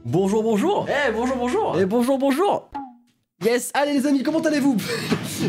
Bonjour, bonjour. Eh, bonjour, bonjour. Eh, bonjour, bonjour. Yes, allez les amis, comment allez-vous?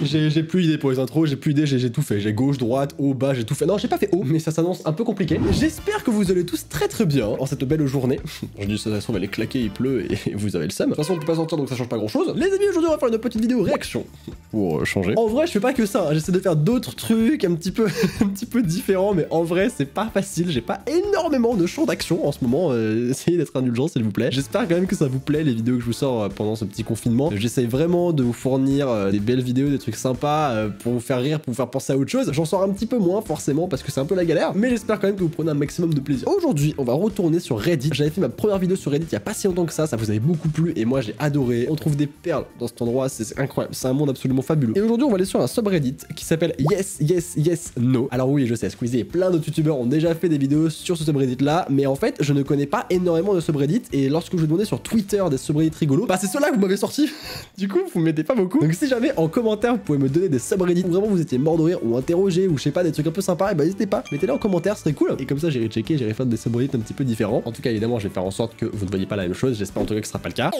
J'ai plus d'idées pour les intros, j'ai plus d'idées, j'ai tout fait. J'ai gauche, droite, haut, bas, j'ai tout fait. Non, j'ai pas fait haut, mais ça s'annonce un peu compliqué. J'espère que vous allez tous très bien en cette belle journée. Je dis ça, ça se trouve, elle est claquée, il pleut et vous avez le seum. De toute façon, on peut pas sortir donc ça change pas grand chose. Les amis, aujourd'hui, on va faire une petite vidéo réaction pour changer. En vrai, je fais pas que ça, hein. J'essaie de faire d'autres trucs un petit peu différents, mais en vrai, c'est pas facile. J'ai pas énormément de champs d'action en ce moment. Essayez d'être indulgent, s'il vous plaît. J'espère quand même que ça vous plaît, les vidéos que je vous sors pendant ce petit confinement. J'essaie vraiment de vous fournir des belles vidéos, des trucs sympas pour vous faire rire, pour vous faire penser à autre chose. J'en sors un petit peu moins forcément parce que c'est un peu la galère, mais j'espère quand même que vous prenez un maximum de plaisir. Aujourd'hui, on va retourner sur Reddit. J'avais fait ma première vidéo sur Reddit il y a pas si longtemps que ça vous avait beaucoup plu et moi j'ai adoré. On trouve des perles dans cet endroit, c'est incroyable, c'est un monde absolument fabuleux. Et aujourd'hui, on va aller sur un subreddit qui s'appelle Yes No. Alors oui, je sais, Squeezie et plein d'autres youtubeurs ont déjà fait des vidéos sur ce subreddit là, mais en fait, je ne connais pas énormément de subreddit et lorsque je demandais sur Twitter des subreddits rigolos, bah c'est ceux-là que vous m'avez sorti. Du coup, vous m'aidez pas beaucoup. Donc si jamais en commentaire vous pouvez me donner des subreddits où vraiment vous étiez mort de rire ou interrogé ou je sais pas des trucs un peu sympas, et bah n'hésitez pas, mettez-les en commentaire, ce serait cool. Et comme ça j'irai checker, j'irai faire des subreddits un petit peu différents. En tout cas évidemment je vais faire en sorte que vous ne voyez pas la même chose, j'espère en tout cas que ce sera pas le cas.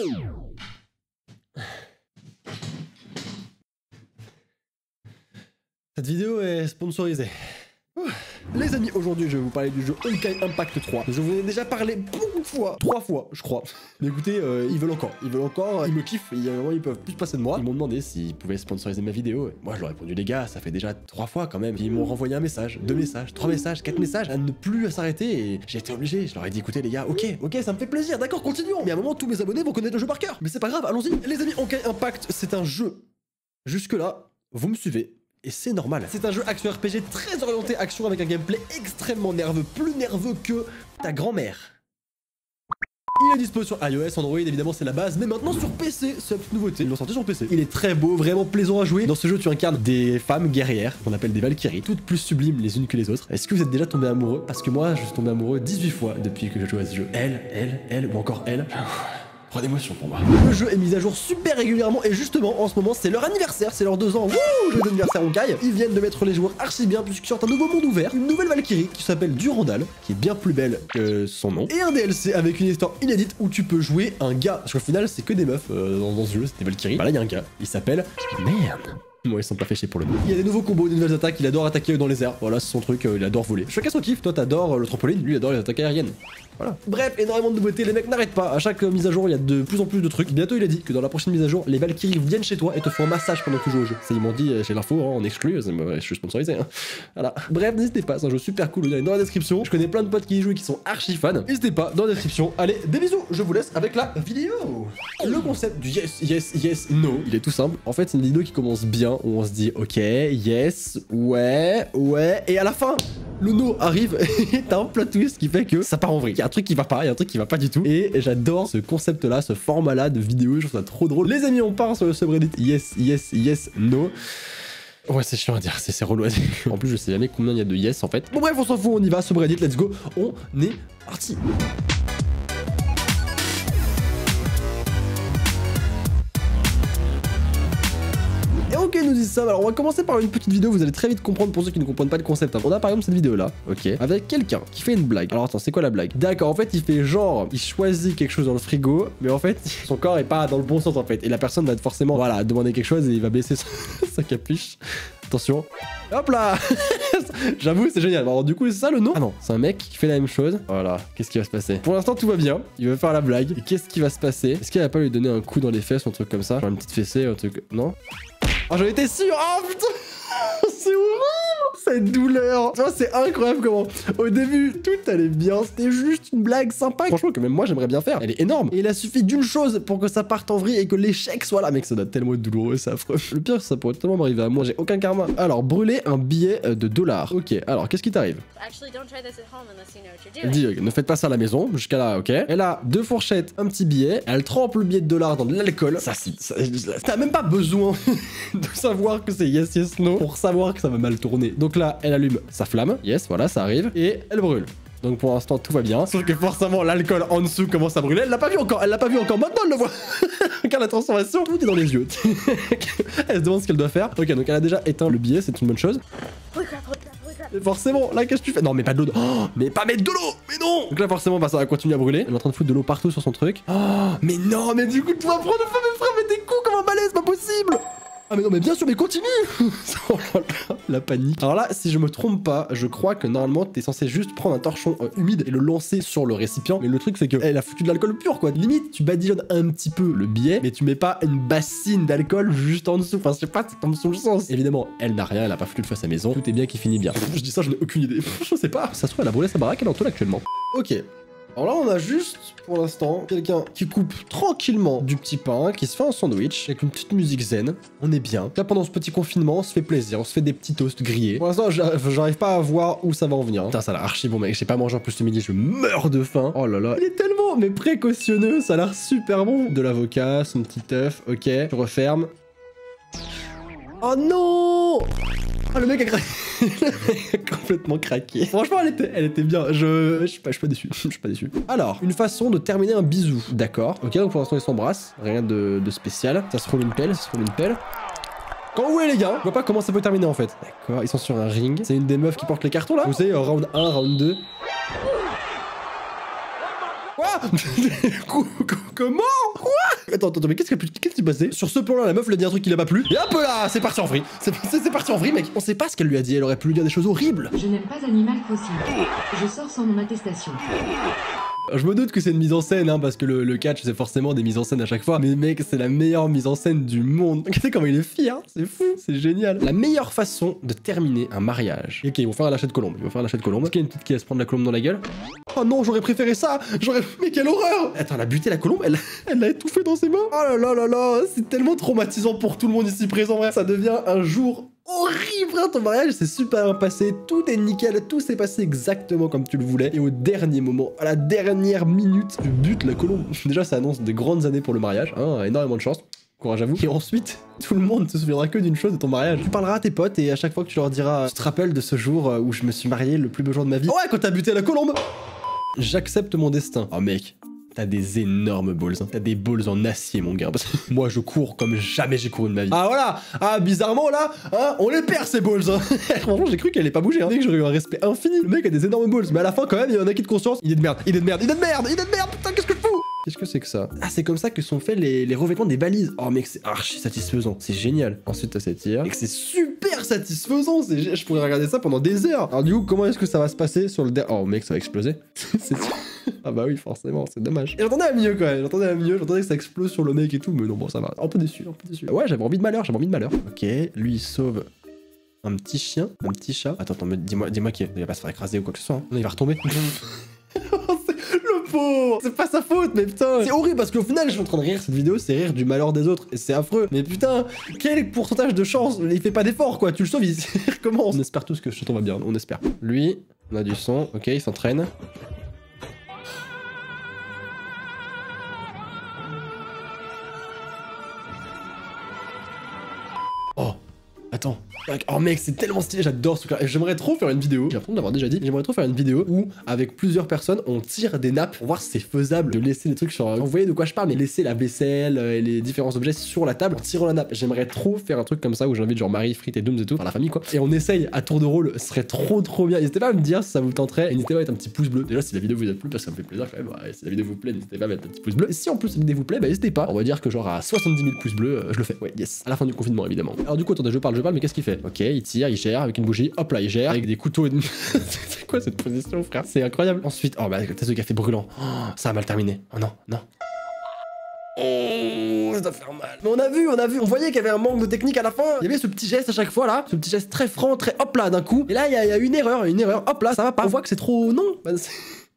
Cette vidéo est sponsorisée. Les amis, aujourd'hui je vais vous parler du jeu Honkai Impact 3. Je vous en ai déjà parlé beaucoup de fois, 3 fois je crois. Mais écoutez, ils veulent encore, ils me kiffent, ils peuvent plus se passer de moi. Ils m'ont demandé s'ils pouvaient sponsoriser ma vidéo. Moi je leur ai répondu les gars, ça fait déjà 3 fois quand même. Puis ils m'ont renvoyé un message, 2 messages, 3 messages, 4 messages, à ne plus s'arrêter et j'ai été obligé. Je leur ai dit écoutez les gars, ok, ça me fait plaisir, d'accord, continuons. Mais à un moment tous mes abonnés vont connaître le jeu par cœur. Mais c'est pas grave, allons-y. Les amis, Honkai Impact, c'est un jeu. Jusque là, vous me suivez. Et c'est normal. C'est un jeu action RPG très orienté action avec un gameplay extrêmement nerveux, plus nerveux que ta grand-mère. Il est dispo sur iOS, Android, évidemment c'est la base, mais maintenant sur PC, c'est la petite nouveauté, ils l'ont sorti sur PC. Il est très beau, vraiment plaisant à jouer. Dans ce jeu, tu incarnes des femmes guerrières, qu'on appelle des Valkyries, toutes plus sublimes les unes que les autres. Est-ce que vous êtes déjà tombé amoureux? Parce que moi, je suis tombé amoureux 18 fois depuis que je joue à ce jeu. Elle, ou encore elle. Trop d'émotion pour moi. Le jeu est mis à jour super régulièrement et justement en ce moment c'est leur anniversaire, c'est leurs 2 ans. Wouh, jeu d'anniversaire Honkai. Ils viennent de mettre les joueurs archi bien puisqu'ils sortent un nouveau monde ouvert, une nouvelle Valkyrie qui s'appelle Durandal, qui est bien plus belle que son nom, et un DLC avec une histoire inédite où tu peux jouer un gars. Parce qu'au final c'est que des meufs dans ce jeu, c'est des Valkyries. Bah là il y a un gars, il s'appelle Merde. Moi ils sont pas fait chier pour le nom. Il y a des nouveaux combos, des nouvelles attaques, il adore attaquer dans les airs. Voilà, c'est son truc, il adore voler. Chacun son kiff, toi t'adores le trampoline, lui il adore les attaques aériennes. Voilà. Bref, énormément de nouveautés, les mecs n'arrêtent pas. À chaque mise à jour, il y a de plus en plus de trucs. Bientôt, il a dit que dans la prochaine mise à jour, les Valkyries viennent chez toi et te font un massage pendant que tu joues au jeu. Ça, ils m'ont dit chez l'info, hein, en exclu, je suis sponsorisé. Hein. Voilà. Bref, n'hésitez pas, c'est un jeu super cool, il est dans la description. Je connais plein de potes qui y jouent et qui sont archi fans. N'hésitez pas, dans la description. Allez, des bisous, je vous laisse avec la vidéo. Le concept du yes, no, il est tout simple. En fait, c'est une vidéo qui commence bien, où on se dit, ok, yes, ouais, et à la fin, le no arrive et t'as un plot twist qui fait que ça part en vrille. Il y a un truc qui va pas, il y a un truc qui va pas du tout. Et j'adore ce concept-là, ce format-là de vidéo, je trouve ça trop drôle. Les amis, on part sur le subreddit yes, no. Ouais, c'est chiant à dire, c'est relou à dire. En plus, je sais jamais combien il y a de yes en fait. Bon bref, on s'en fout, on y va, subreddit, let's go. On est parti. Ok, nous disent ça. Alors, on va commencer par une petite vidéo. Vous allez très vite comprendre pour ceux qui ne comprennent pas le concept. On a par exemple cette vidéo là, ok, avec quelqu'un qui fait une blague. Alors, attends, c'est quoi la blague? D'accord, en fait, il fait genre, il choisit quelque chose dans le frigo, mais en fait, son corps est pas dans le bon sens en fait. Et la personne va forcément, voilà, demander quelque chose et il va baisser sa capuche. Attention. Hop là. J'avoue, c'est génial. Alors, du coup, c'est ça le nom? Ah non, c'est un mec qui fait la même chose. Voilà, qu'est-ce qui va se passer? Pour l'instant, tout va bien. Il va faire la blague. Et qu'est-ce qui va se passer? Est-ce qu'il va pas lui donner un coup dans les fesses ou un truc comme ça? Genre une petite fessée, un truc. Non? Oh, j'en étais sûr! Oh putain! C'est horrible! Cette douleur! Tu vois, c'est incroyable comment, au début, tout allait bien, c'était juste une blague sympa. Franchement, que même moi, j'aimerais bien faire. Elle est énorme. Et il a suffi d'une chose pour que ça parte en vrille et que l'échec soit là. Mec, ça doit tellement être douloureux, c'est affreux. Le pire, ça pourrait tellement m'arriver à moi, j'ai aucun karma. Alors, brûler un billet de $. Ok, alors, qu'est-ce qui t'arrive? Elle dit, ne faites pas ça à la maison, jusqu'à là, ok. Elle a 2 fourchettes, un petit billet, elle trempe le billet de $dans de l'alcool. Ça, t'as même pas besoin de savoir que c'est yes, no pour savoir que ça va mal tourner. Donc là, elle allume sa flamme, yes, voilà, ça arrive, et elle brûle. Donc pour l'instant, tout va bien. Sauf que forcément, l'alcool en dessous commence à brûler. Elle l'a pas vu encore, maintenant elle le voit. Regarde la transformation, tout est dans les yeux. Elle se demande ce qu'elle doit faire. Ok, donc elle a déjà éteint le billet, c'est une bonne chose. Et forcément, là, qu'est-ce que tu fais? Non, mais pas de l'eau. Oh, mais pas mettre de l'eau. Mais non. Donc là, forcément, bah, ça va continuer à brûler. Elle est en train de foutre de l'eau partout sur son truc. Oh, mais non, mais du coup, tu vas prendre le feu, mes frères, mais t'es con comme un balai, c'est pas possible. Ah mais non mais bien sûr mais continue. Oh là là, la panique. Alors là si je me trompe pas, je crois que normalement t'es censé juste prendre un torchon humide et le lancer sur le récipient. Mais le truc c'est que elle a foutu de l'alcool pur quoi. Limite tu badigeonnes un petit peu le billet mais tu mets pas une bassine d'alcool juste en dessous. Enfin je sais pas, ça tombe sous le sens. Évidemment elle n'a rien, elle a pas foutu de feu à sa maison. Tout est bien qui finit bien. Je dis ça, je n'ai aucune idée. Je sais pas. Ça se trouve elle a brûlé sa baraque, elle est en tôle actuellement. Ok. Alors là, on a juste, pour l'instant, quelqu'un qui coupe tranquillement du petit pain, qui se fait un sandwich avec une petite musique zen. On est bien. Là, pendant ce petit confinement, on se fait plaisir, on se fait des petits toasts grillés. Pour l'instant, j'arrive pas à voir où ça va en venir. Putain, ça a l'air archi bon, mec. J'ai pas mangé en plus ce midi, je meurs de faim. Oh là là, il est tellement, mais précautionneux, ça a l'air super bon. De l'avocat, son petit œuf, ok. Je referme. Oh non! Ah, le mec a craqué. Le mec a complètement craqué. Franchement, elle était bien. Je suis pas déçu. Je suis pas déçu. Alors, une façon de terminer un bisou. D'accord. Ok, donc pour l'instant, ils s'embrassent. Rien de spécial. Ça se roule une pelle, ça se roule une pelle. Quand où est les gars? Je vois pas comment ça peut terminer en fait. D'accord, ils sont sur un ring. C'est une des meufs qui porte les cartons là. Vous savez, round 1, round 2. Quoi? Comment? Quoi? Attends, mais qu'est-ce qui s'est passé? Sur ce plan-là, la meuf lui a dit un truc qui l'a pas plu. Et hop là, c'est parti en vrille. C'est parti en vrille, mec. On sait pas ce qu'elle lui a dit. Elle aurait pu lui dire des choses horribles. Je n'aime pas Animal Crossing. Je sors sans mon attestation. Je me doute que c'est une mise en scène, hein, parce que le catch, c'est forcément des mises en scène à chaque fois. Mais mec, c'est la meilleure mise en scène du monde. Regardez comment il est fier, c'est fou, c'est génial. La meilleure façon de terminer un mariage. Ok, ils vont faire un lâcher de colombe. Est-ce qu'il y a une petite qui va se prendre la colombe dans la gueule? Oh non, j'aurais préféré ça. Mais quelle horreur. Attends, elle a buté la colombe, elle l'a étouffée dans ses mains. Oh là là là là, c'est tellement traumatisant pour tout le monde ici présent, vrai. Ça devient un jour horrible, hein, ton mariage s'est super bien passé, tout est nickel, tout s'est passé exactement comme tu le voulais. Et au dernier moment, à la dernière minute, tu butes la colombe. Déjà, ça annonce de grandes années pour le mariage, hein, énormément de chance. Courage à vous. Et ensuite, tout le monde se souviendra que d'une chose de ton mariage. Tu parleras à tes potes et à chaque fois que tu leur diras, tu te rappelles de ce jour où je me suis marié, le plus beau jour de ma vie. Oh ouais, quand t'as buté la colombe. J'accepte mon destin. Oh mec. T'as des énormes balls, hein. T'as des balls en acier, mon gars. Parce que moi, je cours comme jamais j'ai couru de ma vie. Ah voilà. Ah, bizarrement, là, hein, on les perd, ces balls, hein. Franchement, j'ai cru qu'elle allait pas bouger, hein. Dès que j'aurais eu un respect infini. Le mec a des énormes balls. Mais à la fin, quand même, il y en a qui de conscience. Il est de merde, putain, qu'est-ce que je fous? Qu'est-ce que c'est que ça? Ah, c'est comme ça que sont faits les revêtements des balises. Oh mec, c'est archi satisfaisant. C'est génial. Ensuite, t'as cette tire. Et que c'est super satisfaisant. Je pourrais regarder ça pendant des heures. Alors du coup, comment est-ce que ça va se passer sur le Oh mec, ça va exploser. C'est ah bah oui, forcément, c'est dommage. Et j'entendais à mieux quand même. J'entendais que ça explose sur le mec et tout. Mais non, bon, ça va. Un peu déçu. Ouais, j'avais envie de malheur. Ok, lui, il sauve un petit chien, un petit chat. Attends, dis-moi qu'il va pas se faire écraser ou quoi que ce soit. Hein. Non, il va retomber. Le pauvre, c'est pas sa faute, mais putain, c'est horrible parce qu'au final, je suis en train de rire cette vidéo, c'est rire du malheur des autres et c'est affreux. Mais putain, quel pourcentage de chance? Il fait pas d'effort quoi, tu le sauves, il recommence. On espère tous que ce va bien, on espère. Lui, on a du son, ok, il s'entraîne. Oh, attends. Oh mec, c'est tellement stylé, j'adore ce truc-là. J'aimerais trop faire une vidéo, j'ai l'impression d'avoir déjà dit, j'aimerais trop faire une vidéo où, avec plusieurs personnes, on tire des nappes pour voir si c'est faisable de laisser des trucs sur... Vous voyez de quoi je parle, mais laisser la vaisselle et les différents objets sur la table en tirant la nappe. J'aimerais trop faire un truc comme ça où j'invite genre Marie, Frites et Dooms et tout, enfin la famille quoi. Et on essaye à tour de rôle, ce serait trop bien. N'hésitez pas à me dire si ça vous tenterait, et n'hésitez pas à mettre un petit pouce bleu. Déjà si la vidéo vous a plu, parce que ça me fait plaisir quand même, ouais, si la vidéo vous plaît, n'hésitez pas à mettre un petit pouce bleu. Et si en plus la vidéo vous plaît, bah n'hésitez pas. On va dire que genre à 70 000 pouces bleus, je le fais. Ouais, yes. À la fin du confinement évidemment. Alors du coup, attendez, je parle, mais qu'est-ce qu'il fait? Ok, il tire, il gère avec une bougie, hop là il gère avec des couteaux et c'est quoi cette position frère? C'est incroyable. Ensuite, oh bah tasse de café brûlant, oh, ça a mal terminé. Oh non, non. Oh, ça doit faire mal. Mais on voyait qu'il y avait un manque de technique à la fin. Il y avait ce petit geste à chaque fois là, ce petit geste très franc, très hop là d'un coup. Et là il y a une erreur, hop là, ça va pas. On voit que c'est trop... Non bah,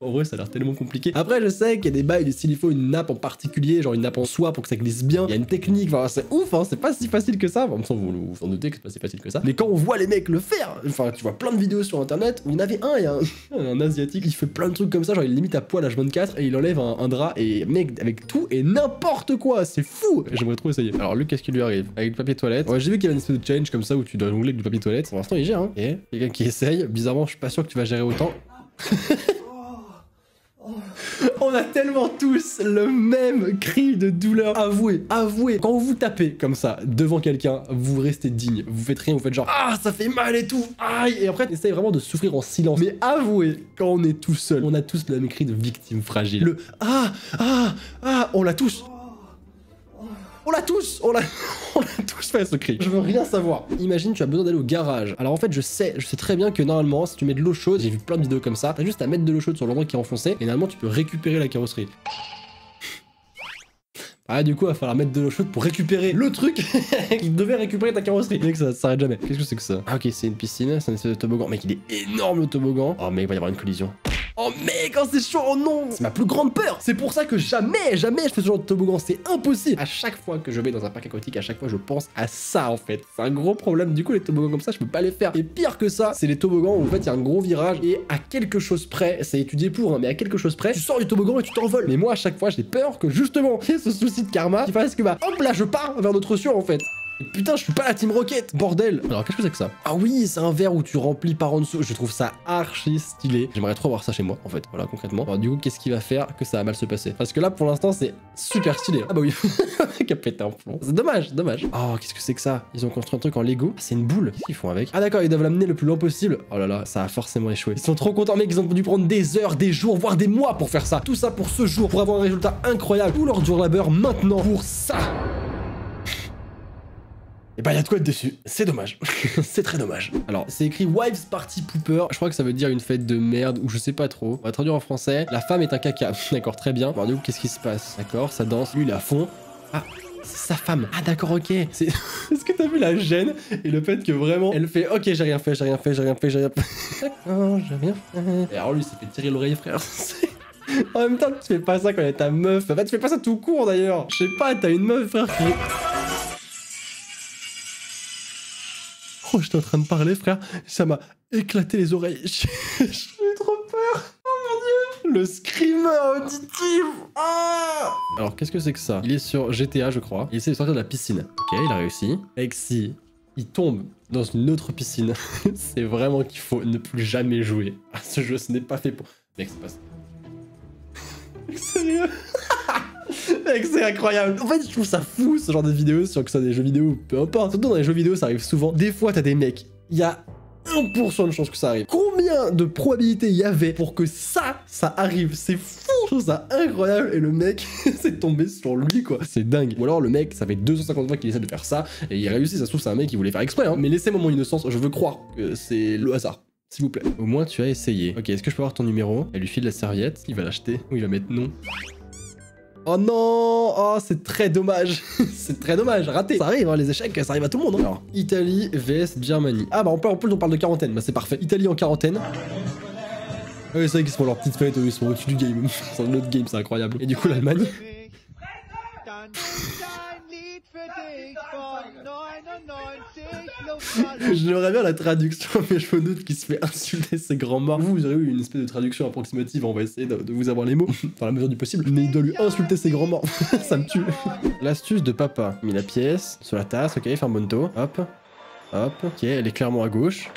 en vrai, ça a l'air tellement compliqué. Après, je sais qu'il y a des bails du style, il faut une nappe en particulier, genre une nappe en soie pour que ça glisse bien. Il y a une technique, enfin, c'est ouf, hein, c'est pas si facile que ça. Enfin, vous vous en doutez que c'est pas si facile que ça. Mais quand on voit les mecs le faire, enfin, tu vois plein de vidéos sur internet où il y en avait il y a un asiatique, il fait plein de trucs comme ça, genre il limite à poil à H24 et il enlève un drap et mec, avec tout et n'importe quoi, c'est fou. J'aimerais trop essayer. Alors, lui, qu'est-ce qui lui arrive? Avec du papier toilette. Ouais, j'ai vu qu'il y avait une espèce de challenge comme ça où tu dois jongler avec du papier toilette. Pour l'instant, il gère, hein. Et quelqu'un qui essaye. Bizarrement, je suis pas sûr que tu vas gérer autant. On a tellement tous le même cri de douleur. Avouez, avouez. Quand vous tapez comme ça devant quelqu'un, vous restez digne. Vous faites rien, vous faites genre ah ça fait mal et tout. Aïe. Et après, essayez vraiment de souffrir en silence. Mais avouez, quand on est tout seul, on a tous le même cri de victime fragile. Le on l'a tous. On l'a tous, on l'a tous fait ce cri. Je veux rien savoir. Imagine, tu as besoin d'aller au garage. Alors en fait, je sais très bien que normalement, si tu mets de l'eau chaude, j'ai vu plein de vidéos comme ça, t'as juste à mettre de l'eau chaude sur l'endroit qui est enfoncé et normalement, tu peux récupérer la carrosserie. Ah, du coup, il va falloir mettre de l'eau chaude pour récupérer le truc qui devait récupérer ta carrosserie. Mec, ça s'arrête jamais. Qu'est-ce que c'est que ça? Ah, ok, c'est une piscine, c'est un espèce de toboggan. Mec, il est énorme le toboggan. Oh, mais il va y avoir une collision. Oh mec, oh c'est chaud, oh non. C'est ma plus grande peur. C'est pour ça que jamais je fais ce genre de toboggan, c'est impossible. À chaque fois que je vais dans un parc aquatique, à chaque fois je pense à ça en fait. C'est un gros problème, du coup les toboggans comme ça, je peux pas les faire. Et pire que ça, c'est les toboggans où en fait il y a un gros virage et à quelque chose près, c'est étudié pour, hein, mais à quelque chose près, tu sors du toboggan et tu t'envoles. Mais moi à chaque fois j'ai peur que justement, il y ait ce souci de karma qui fasse que bah hop là je pars vers notre cieux en fait. Et putain, je suis pas la Team Rocket, bordel. Alors, qu'est-ce que c'est que ça? Ah oui, c'est un verre où tu remplis par en dessous. Je trouve ça archi stylé. J'aimerais trop avoir ça chez moi, en fait. Voilà, concrètement. Alors, du coup, qu'est-ce qui va faire que ça va mal se passer? Parce que là, pour l'instant, c'est super stylé. Ah bah oui, qui a pété un plomb. C'est dommage, dommage. Oh, qu'est-ce que c'est que ça? Ils ont construit un truc en Lego. Ah, c'est une boule. Qu'est-ce qu'ils font avec? Ah d'accord, ils doivent l'amener le plus loin possible. Oh là là, ça a forcément échoué. Ils sont trop contents, mec. Ils ont dû prendre des heures, des jours, voire des mois pour faire ça. Tout ça pour ce jour, pour avoir un résultat incroyable. Tout leur dur labeur maintenant pour ça. Et bah, il y a de quoi être déçu. C'est dommage. C'est très dommage. Alors, c'est écrit Wives Party Pooper. Je crois que ça veut dire une fête de merde ou je sais pas trop. On va traduire en français. La femme est un caca. D'accord, très bien. Alors, du coup, qu'est-ce qui se passe? D'accord, ça danse. Lui, il est à fond. Ah, c'est sa femme. Ah, d'accord, ok. Est-ce que t'as vu la gêne et le fait que vraiment elle fait ok, j'ai rien fait, j'ai rien fait, j'ai rien fait, j'ai rien fait. D'accord, j'ai rien fait. Et alors, lui, il s'est fait tirer l'oreille, frère. En même temps, tu fais pas ça quand il y a ta meuf. En fait, tu fais pas ça tout court d'ailleurs. Je sais pas, t'as une meuf, frère, qui. Oh, j'étais en train de parler, frère. Ça m'a éclaté les oreilles. J'ai eu trop peur. Oh mon dieu. Le screamer auditif. Ah. Alors, qu'est-ce que c'est que ça? Il est sur GTA, je crois. Il essaie de sortir de la piscine. Ok, il a réussi. Mec, si il tombe dans une autre piscine, c'est vraiment qu'il faut ne plus jamais jouer à ce jeu. Ce n'est pas fait pour... Mec, c'est pas ça. Sérieux? Mec, c'est incroyable. En fait, je trouve ça fou ce genre de vidéos, sur que ça des jeux vidéo, peu importe. Surtout dans les jeux vidéo, ça arrive souvent. Des fois, t'as des mecs, il y a 1% de chance que ça arrive. Combien de probabilités il y avait pour que ça arrive? C'est fou. Je trouve ça incroyable. Et le mec, c'est tombé sur lui, quoi. C'est dingue. Ou alors le mec, ça fait 250 fois qu'il essaie de faire ça et il réussit. Ça se trouve, c'est un mec qui voulait faire exprès, hein. Mais laissez-moi mon innocence. Je veux croire que c'est le hasard. S'il vous plaît. Au moins, tu as essayé. Ok, est-ce que je peux avoir ton numéro? Elle lui file la serviette. Il va l'acheter ou il va mettre non. Oh non! Oh, c'est très dommage. C'est très dommage, raté. Ça arrive, hein, les échecs, ça arrive à tout le monde. Hein. Alors, Italie vs Germany. Ah bah en plus on parle de quarantaine, bah c'est parfait. Italie en quarantaine. Ah oui, c'est vrai qu'ils se font leur petite fête, ils sont au-dessus du game. C'est un autre game, c'est incroyable. Et du coup, l'Allemagne. J'aimerais bien la traduction, mais je me doute qu'il se fait insulter ses grands-morts. Vous aurez eu une espèce de traduction approximative, on va essayer de vous avoir les mots, dans la mesure du possible. Mais il doit lui insulter ses grands-morts, ça me tue. L'astuce de papa. Il met la pièce sur la tasse, ok, faire un bonto. Hop, hop, ok, elle est clairement à gauche.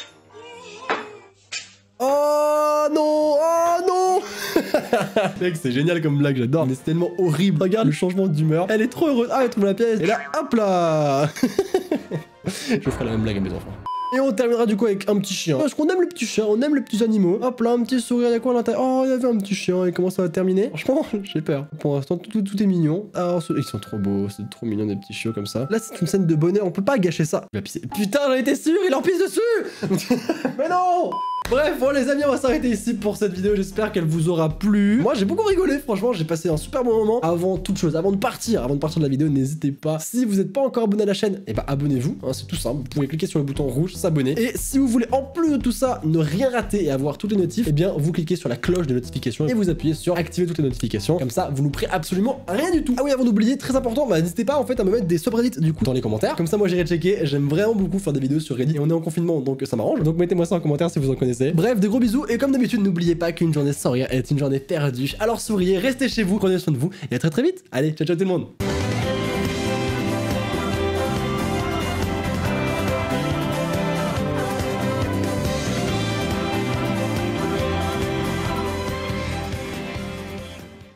Oh non, oh non. Mec, c'est génial comme blague, j'adore. Mais c'est tellement horrible. Regarde le changement d'humeur. Elle est trop heureuse. Ah, elle trouve la pièce. Et là, hop là. Je ferai la même blague à mes enfants. Et on terminera du coup avec un petit chien. Parce qu'on aime les petits chiens, on aime les petits animaux. Hop là, un petit sourire, il y a quoi à l'intérieur? Oh, il y avait un petit chien. Et comment ça va terminer? Franchement, j'ai peur. Pour l'instant, tout est mignon. Alors, ils sont trop beaux, c'est trop mignon des petits chiots comme ça. Là, c'est une scène de bonheur, on peut pas gâcher ça. Il va pisser. Putain, j'en étais sûr, il en pisse dessus. Mais non. Bref, bon les amis, on va s'arrêter ici pour cette vidéo, j'espère qu'elle vous aura plu. Moi j'ai beaucoup rigolé, franchement, j'ai passé un super bon moment. Avant toute chose, avant de partir de la vidéo, n'hésitez pas, si vous n'êtes pas encore abonné à la chaîne, et bah abonnez-vous, hein, c'est tout simple, vous pouvez cliquer sur le bouton rouge, s'abonner. Et si vous voulez en plus de tout ça, ne rien rater et avoir toutes les notifs, et bien vous cliquez sur la cloche de notification et vous appuyez sur activer toutes les notifications, comme ça vous louperez absolument rien du tout. Ah oui, avant d'oublier, très important, bah n'hésitez pas en fait à me mettre des subreddits du coup dans les commentaires, comme ça moi j'irai checker, j'aime vraiment beaucoup faire des vidéos sur Reddit et on est en confinement donc ça m'arrange, donc mettez-moi ça en commentaire si vous en connaissez. Bref, des gros bisous. Et comme d'habitude, n'oubliez pas qu'une journée sans rire est une journée perdue. Alors souriez, restez chez vous, prenez soin de vous et à très vite. Allez, ciao ciao tout le monde.